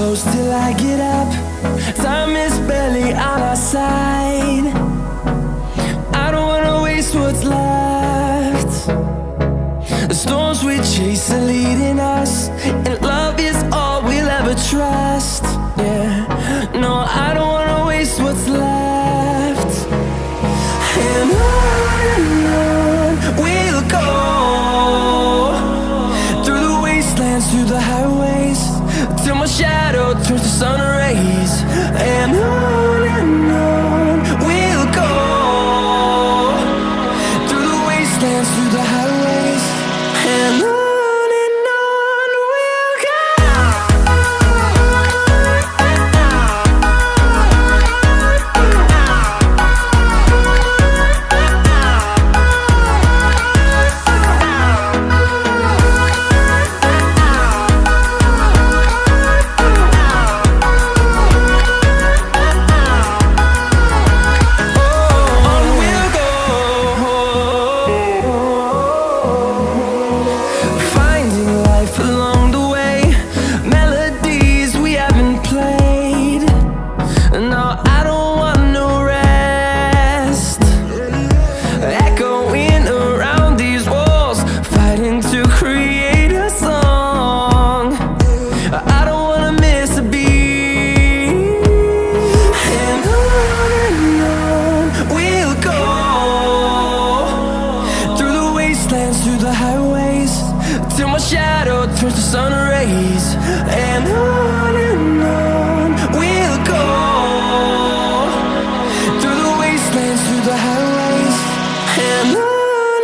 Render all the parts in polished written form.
Close till I get up. Time is barely on our side. I don't wanna waste what's left. The storms we chase are leading us, and love is all we'll ever trust. Yeah, no, I don't wanna waste what's left. And on we'll go, through the wastelands, through the highways, till my shadow turns to sun rays. And on we'll go, through the wastelands, through the highways, and on we'll go. Through the highways, till my shadow turns to sun rays. And on we'll go, through the wastelands, through the highways, and on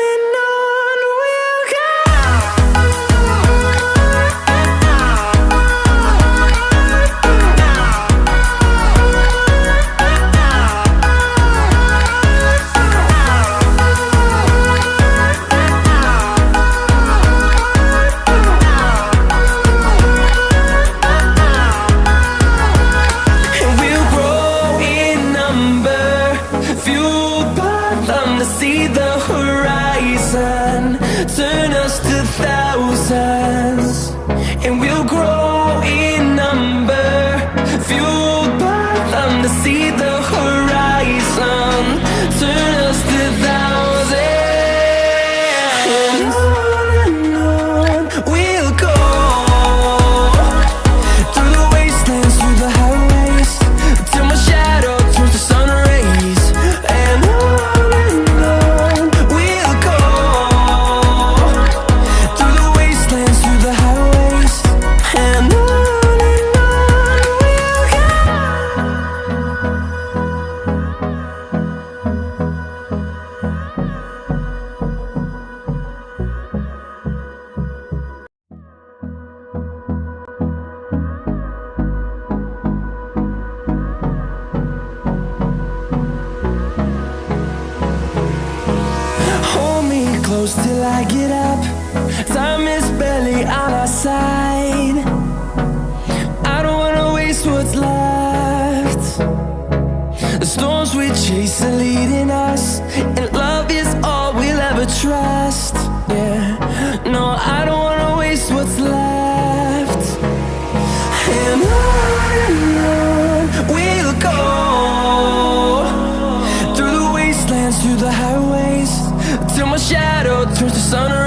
we'll go. See the horizon turn us to thousands, and we'll grow in number, fueled by them to see the horizon turn us to thousands. And on we'll go, through the wastelands, through the highways, till my shadow turns to sun rays. And close till I get up. Time is barely on our side. I don't wanna waste what's left. The storms we chase are leading us, and love is all we'll ever trust. Yeah, no, I don't wanna waste what's left. And on we'll go, through the wastelands, through the highways, till my shadow turns to sun rays.